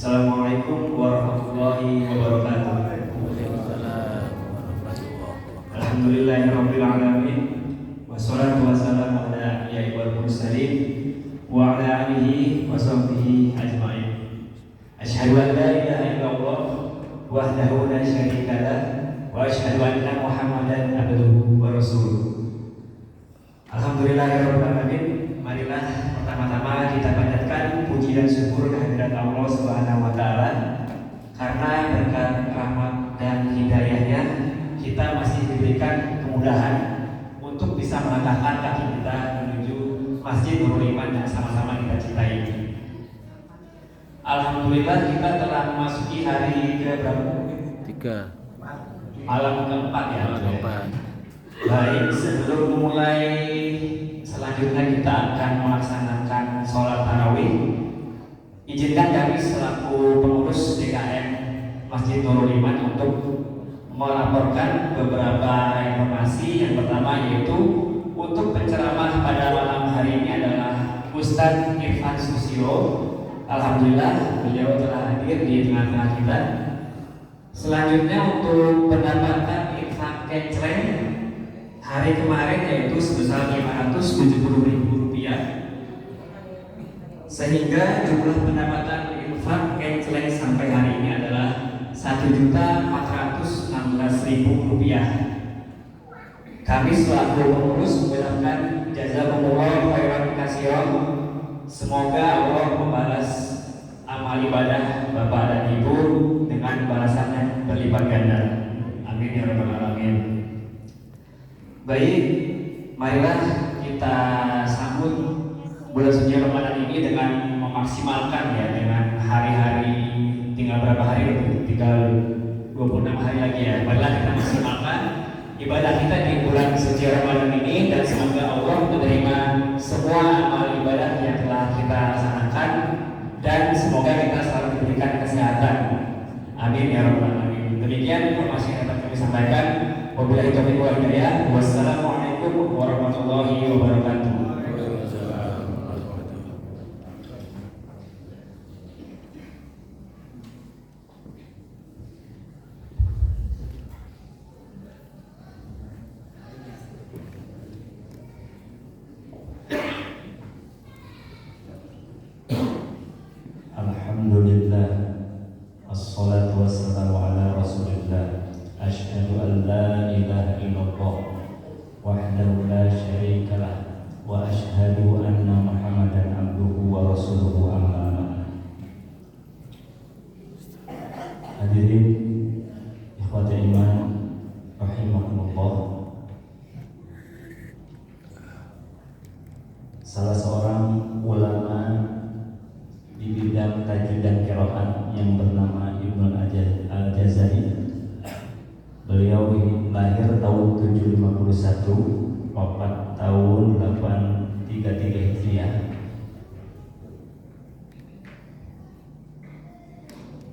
Assalamualaikum warahmatullahi wabarakatuh. Alhamdulillahirabbil alamin. Wassalatu wassalamu ala anbiya'i mursalin wa ala alihi wa sahbihi ajmain. Asyhadu an la ilaha illallah wahdahu la syarika lah wa asyhadu anna Muhammadan abduhu wa rasuluh. Alhamdulillahirabbil alamin. Marilah pertama-tama kita panjatkan puji dan syukur kehadirat Allah Subhanahu wa taala karena berkat rahmat dan hidayahnya kita masih diberikan kemudahan untuk bisa melangkahkan kaki kita menuju Masjid Nurul Iman yang sama-sama kita cintai. Alhamdulillah kita telah memasuki hari ke-3. Malam keempat ya. Baik, sebelum mulai selanjutnya kita akan melaksanakan sholat tarawih. Izinkan kami selaku pengurus DKM Masjid Nurul Iman untuk melaporkan beberapa informasi. Yang pertama yaitu untuk penceramah pada malam hari ini adalah Ustadz Irfan Susio. Alhamdulillah beliau telah hadir di tengah-tengah kita. Selanjutnya untuk pendapatan infak kecreng hari kemarin yaitu sebesar Rp570.000, sehingga jumlah pendapatan infak kecreng sampai hari ini adalah Rp1.416.000. Kami selaku pengurus mengucapkan jazakumullah khairan katsiran. Semoga Allah membalas amal ibadah Bapak dan Ibu dengan balasan yang berlipat ganda. Amin ya rabbal alamin. Baik, marilah kita sambut bulan suci Ramadan ini dengan memaksimalkan ya, dengan hari-hari, tinggal berapa hari? Tinggal 26 hari lagi ya. Marilah kita maksimalkan ibadah kita di bulan suci Ramadan ini, dan semoga Allah menerima semua amal ibadah yang telah kita laksanakan, dan semoga kita selalu diberikan kesehatan. Amin ya rabbal alamin. Demikian informasi yang dapat kami sampaikan. Wabillahi taufiq wal hidayah. Wassalamualaikum warahmatullahi wabarakatuh. Alhamdulillah, assalatu wassalamu ala rasulillah. Asyhadu an la ilaha illallah wahdahu la syarika lah, wa asyhadu anna Muhammadan abduhu wa rasuluhu, amma ba'd. Hadirin ikhwati iman rahimakumullah. Salah seorang ulama di bidang tajwid dan qiraat yang bernama Ibnu Al-Jazari. Beliau lahir tahun 751, wafat tahun 833 Hijriah.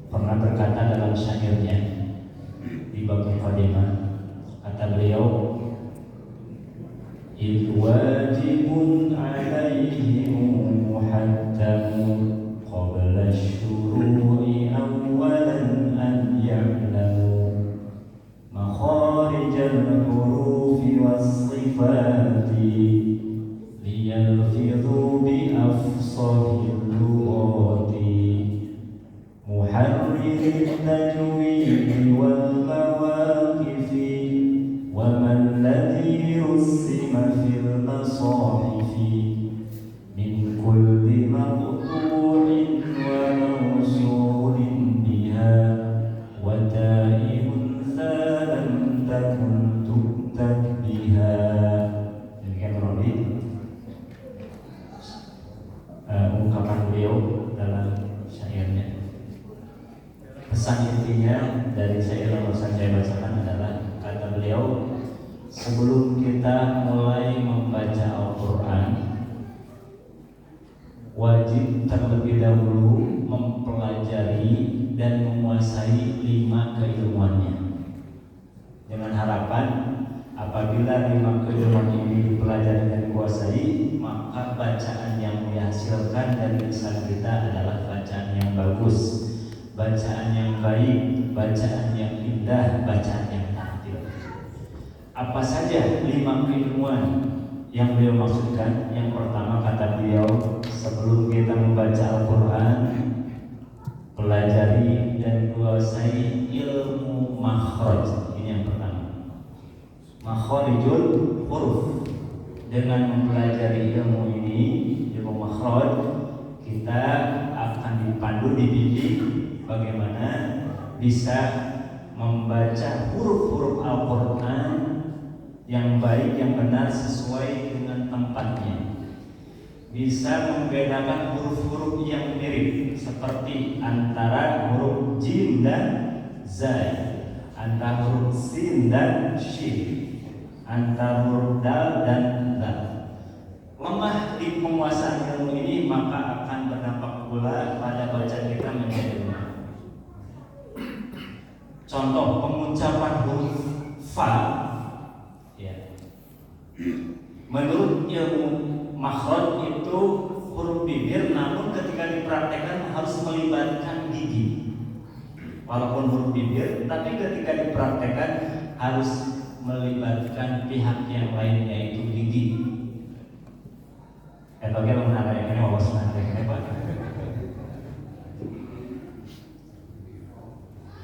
Pernah berkata dalam syairnya di bab Muqaddimah, kata beliau, "Idh wajibun alaihi muhattamun qabla syuru'i awwalan an ya'lamu makharijal hurufi was-sifati liyalfidhu bi afsahil lughati muharririt tajwidi wal mawaqifi wa man ladhi rusima fil masahifi min kulli maqtu'in wa mawsulin biha wa ta'ibun salam takun tuktab biha." Demikian Robi ungkapan beliau dalam syairnya. Pesan intinya dari syair yang barusan saya bacakan adalah, kata beliau, sebelum kita mulai membaca Al-Quran, wajib terlebih dahulu mempelajari dan menguasai 5 keilmuannya, dengan harapan apabila 5 keilmuan ini dipelajari dan dikuasai, maka bacaan yang dihasilkan dari lisan kita adalah bacaan yang bagus, bacaan yang baik, bacaan yang indah, bacaan yang tartil. Apa saja 5 keilmuan yang beliau maksudkan? Yang pertama kata beliau, sebelum kita membaca Al-Quran, pelajari dan kuasai ilmu makhraj. Ini yang pertama, makhrijul huruf. Dengan mempelajari ilmu ini, ilmu makhraj, kita akan dipandu, dibimbing bagaimana bisa membaca huruf-huruf Al-Quran yang baik, yang benar, sesuai dengan tempatnya. Bisa membedakan huruf-huruf yang mirip, seperti antara huruf jim dan zai, antara huruf sin dan shin, antara huruf dal dan dal. Lemah di penguasaan ilmu ini, maka akan berdampak pula pada bacaan kita menjadi lemah. Contoh pengucapan huruf fa, ya. Menurut ilmu makhraj itu huruf bibir, namun ketika dipraktekkan harus melibatkan gigi. Walaupun huruf bibir, tapi ketika dipraktekkan harus melibatkan pihak yang lain, yaitu gigi. Atau kita mengenai ini wawas nanti hebat.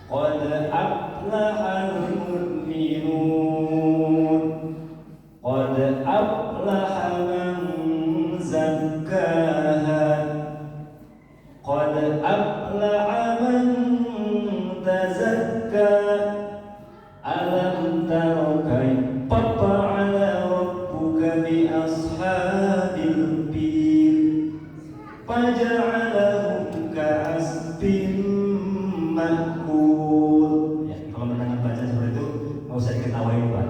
Qad aflahal mu'minun, qad aflaha man zakkaha, qad aflaha man tazakka, alam tara kaifa fa'ala rabbuka bi ashabil fil, faja'alahum ka'asfin ma'kul. Ya, kalau mendengar baca seperti itu nggak usah diketawain Pak.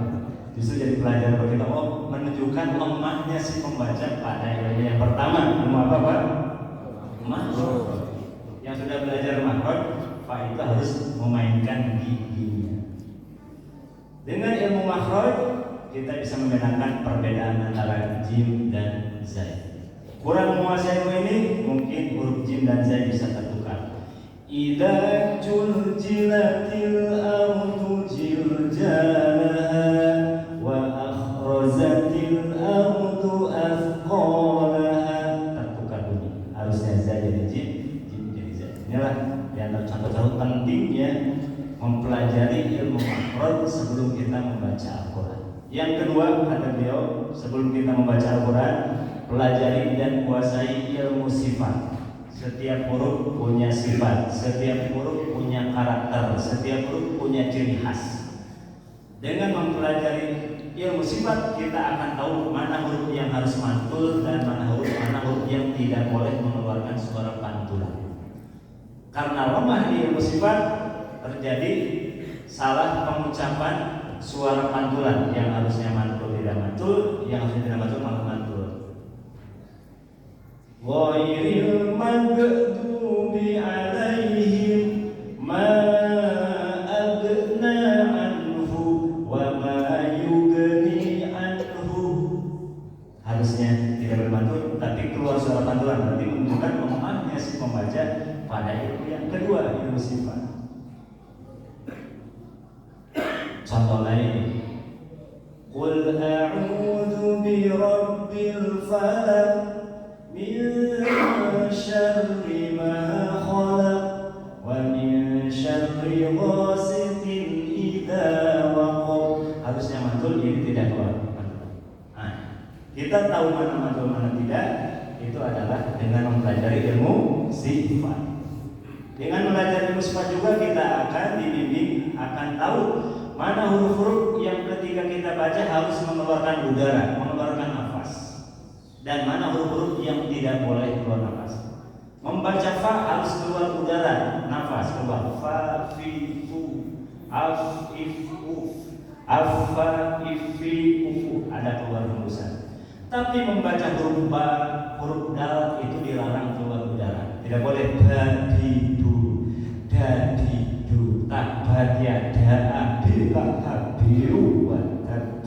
Justru jadi pelajaran bagi kita, menunjukkan lemahnya si pembaca pada ilmu yang pertama. Ilmu apa Pak? Makhraj. Yang sudah belajar makhraj, Pak itu harus memainkan giginya. Dengan ilmu makhraj kita bisa membedakan perbedaan antara jim dan zai. Kurang menguasai ilmu ini, mungkin huruf jim dan zai bisa tertukar. Idza juljilatil ardu jiljalaha wa akhrajatil ardu athqalaha. Tertukar bunyi. Harusnya zai jadi jim, jim jadi zai. Inilah yang contoh-contoh pentingnya mempelajari ilmu makhraj sebelum kita membaca Al-Quran. Yang kedua kata beliau, sebelum kita membaca Al-Quran, pelajari dan kuasai ilmu sifat. Setiap huruf punya sifat, setiap huruf punya karakter, setiap huruf punya ciri khas. Dengan mempelajari ilmu sifat, kita akan tahu mana huruf yang harus mantul dan mana huruf yang tidak boleh mengeluarkan suara pantulan. Karena lemah di ilmu sifat, terjadi salah pengucapan suara pantulan, yang harusnya mantul tidak mantul, yang harusnya tidak mantul malah mantul. Ghairil maghdubi alaihim ma aghna anhu wa ma yughni anhu. Harusnya tidak bermantul tapi keluar suara pantulan, berarti menunjukkan lemahnya si pembaca pada ilmu yang kedua, ilmu sifat. Contoh lain, qul a'udzu bi rabbil falaq min syarri ma khalaq wa min syarri ghasiqin idza waqab. Harusnya mantul, ini tidak keluar. Nah, kita tahu mana mantul mana tidak, itu adalah dengan mempelajari ilmu sifat. Dengan belajar ilmu sifat juga kita akan dibimbing, akan tahu mana huruf-huruf yang ketika kita baca harus mengeluarkan udara, mengeluarkan nafas, dan mana huruf-huruf yang tidak boleh keluar nafas. Membaca fa harus keluar udara, nafas keluar. Fa, fi, fu, af, if, uf, afa, ifi, ufu, ada keluar hembusan. Tapi membaca huruf ba, huruf dal itu dilarang keluar udara. Tidak boleh badidu, dadidu, tabat yada, bila habiu, wadat.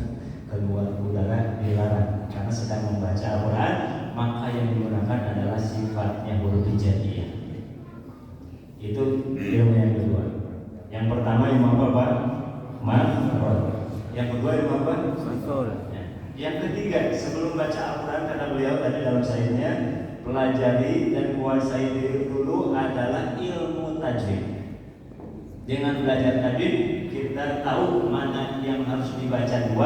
Keluar udara dilarang karena sedang membaca Al-Quran, maka yang digunakan adalah sifatnya huruf hijaiyah. Itu Yang kedua ilmu apa? Betul. Ya. Yang ketiga, sebelum baca Al-Quran, kata beliau tadi dalam sairnya, pelajari dan kuasai diri dulu adalah ilmu tajwid. Dengan belajar tajwid, kita tahu mana yang harus dibaca 2,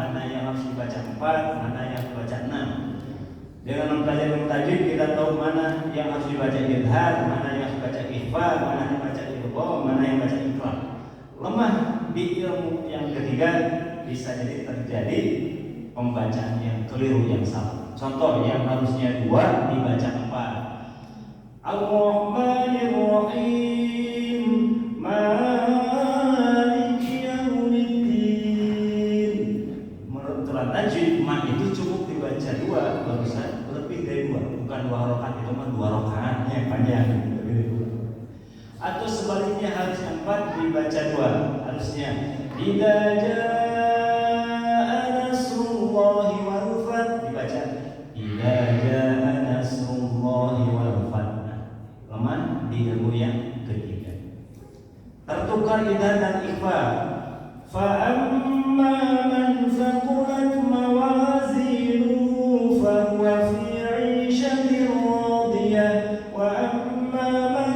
mana yang harus dibaca 4, mana yang harus dibaca 6. Dengan mempelajari ilmu tajwid, kita tahu mana yang harus dibaca idhar, mana yang harus dibaca ikhfa, mana yang dibaca idgham, mana yang dibaca iqlab. Lemah di ilmu yang ketiga bisa jadi terjadi pembacaan yang keliru, yang salah. Contoh, yang harusnya 2 dibaca 4. Ar-Rahmanir Rahim, Maliki Yaumiddin. Menurut aturan tajwid, ma itu cukup dibaca 2, barusan lebih dari 2. Bukan 2 rakaat, itu mah 2 rakaatnya panjang. Atau sebaliknya harusnya 4 dibaca 2. Harusnya idza jaa nasrullahi wal fath dibaca idza jaa nasrullahi wal fath. Lemah di ilmu yang ketiga. Tertukar idhar dan ikhfa. Fa amma man faqulat mawazinuhu fa huwa fi 'ishatin radiyah wa amma man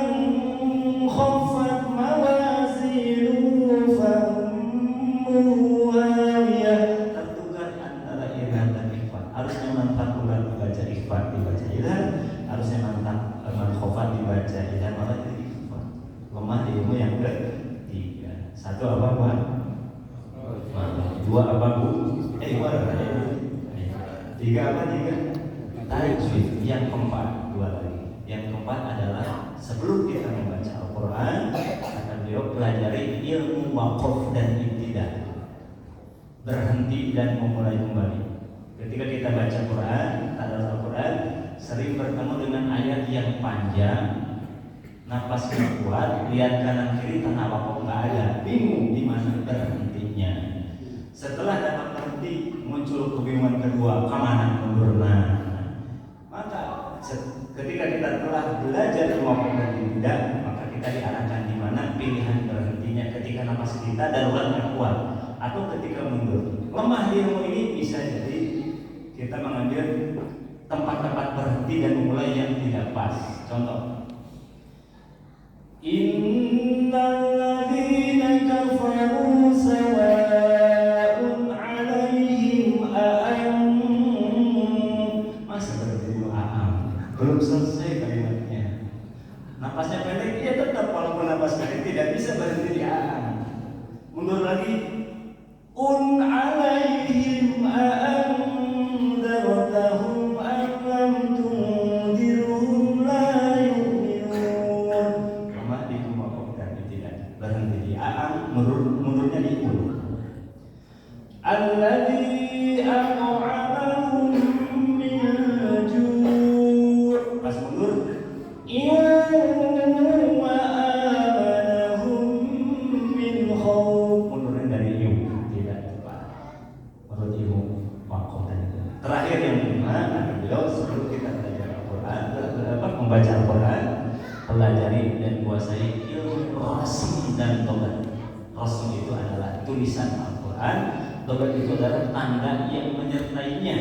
khaffat mawazinuhu fa ummuhu hawiyah. Tertukar antara idhar dan ikhfa. Harusnya man faqulat dibaca ikhfa, dibaca idhar. Harusnya man khaffat dibaca idhar, malah jadi ikhfa. Lemah di ilmu yang ketiga. 1 apa Pak? 2 apa Bu? 2 apa? 3 apa 3? Tajwid. Yang keempat, 2 lagi. Yang keempat adalah sebelum kita membaca Al-Quran, akan beliau pelajari ilmu waqaf dan ibtidah. Berhenti dan memulai kembali. Ketika kita baca Quran, tadabbur Al-Quran, sering bertemu dengan ayat yang panjang, napasnya kuat, lihat kanan kiri tanah waqaf nggak ada, bingung di mana berhentinya. Setelah dapat berhenti, muncul kebingungan kedua, kemana mundurnya. Maka ketika kita telah belajar waqaf dan ibtidah, maka kita diarahkan di mana pilihan berhentinya ketika napas kita daruratnya kuat atau ketika mundur. Lemah di ilmu ini bisa jadi kita mengambil tempat-tempat berhenti dan memulai yang tidak pas. Contoh, innal ladzina kafaru sawa'un 'alaihim masa berhenti belum selesai kalimatnya. Napasnya pendek, ya tetap walaupun napas pendek tidak bisa berhenti di mundur lagi. Alaihim a'andartahum am lam tundirhum la yu'minun. Lemah di waqaf dan tidak berhenti di mundurnya di alladzi at'amahum min ju'. Pas mundur wa amanahum min khawf. Mundurnya dari tidak tepat menurut ilmu waqaf dan itu. Terakhir yang kelima, beliau sebelum kita belajar Al-Quran, membaca Al-Quran, pelajari dan kuasai ilmu rasm dan tobat. Rasm itu adalah tulisan Al-Quran, tobat itu adalah tanda yang menyertainya,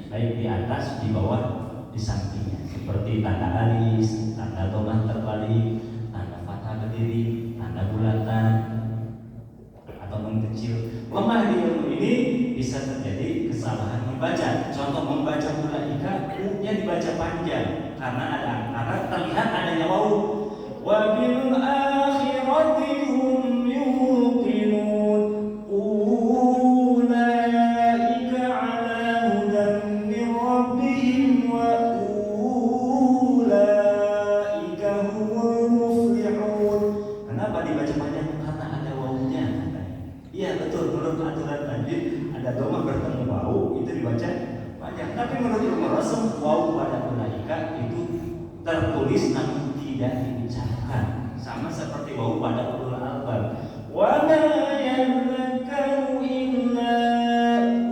baik di atas, di bawah, di sampingnya, seperti tanda alis, tanda tobat terbalik, tanda fathah berdiri, tanda bulatan atau mengkecil. Lemah di ilmu ini bisa terjadi kesalahan membaca. Contoh, membaca ulaika, u-nya dibaca panjang karena terlihat adanya wau. Wa bil akhirati hum yuqinun. Ulaika ala hudan min rabbihim wa ulaika humul muflihun. Kenapa dibaca panjang? Karena ada wawunya. Iya betul, menurut aturan tajwid ada doma bertemu wawu itu dibaca panjang. Tapi menurut ilmu rasm, wawu pada ulaika itu tertulis namun tidak diucapkan, sama seperti wawu pada ulul albab. Wa ma yadhakkaru illa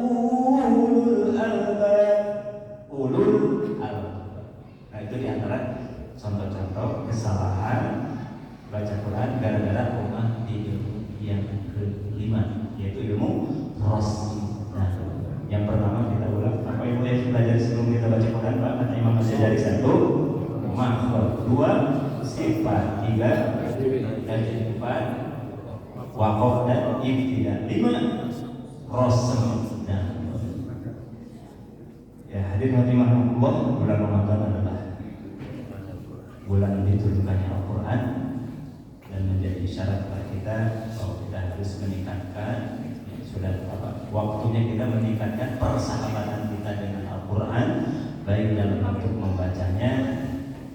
ulul albab. Ulul albab. Nah itu diantara contoh-contoh kesalahan baca Quran gara-gara lemah di ilmu yang kelima, yaitu ilmu ros. Nah, yang pertama kita ulang. Apa ibu yang belajar sebelum kita baca Quran Pak? Kata Imam Asy'ari satu, makhluk, dua, sifat, tiga, kehidupan, wakaf dan ibtidah, lima, rosem. Nah, ya hadirin rahimahullah, bulan Ramadan adalah bulan diturunkannya Al-Quran dan menjadi syarat bagi kita bahwa kita harus meningkatkan waktunya kita meningkatkan persahabatan kita dengan Al-Quran, baik dalam bentuk membacanya,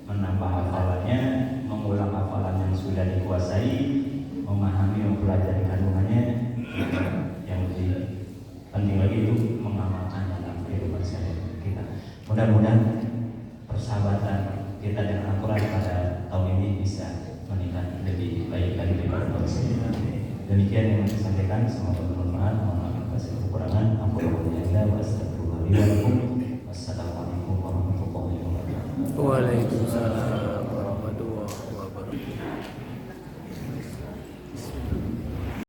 menambah hafalannya, mengulang hafalan yang sudah dikuasai, memahami, mempelajari kandungannya, yang lebih penting lagi itu mengamalkan dalam kehidupan sehari-hari kita. Mudah-mudahan persahabatan kita dengan Al-Quran pada tahun ini bisa meningkat lebih baik lagi daripada tahun sebelumnya. Demikian yang saya sampaikan, semoga bermanfaat. Mohon maaf atas kekurangan. Wassalamualaikum warahmatullahi wabarakatuh. Waalaikumsalam.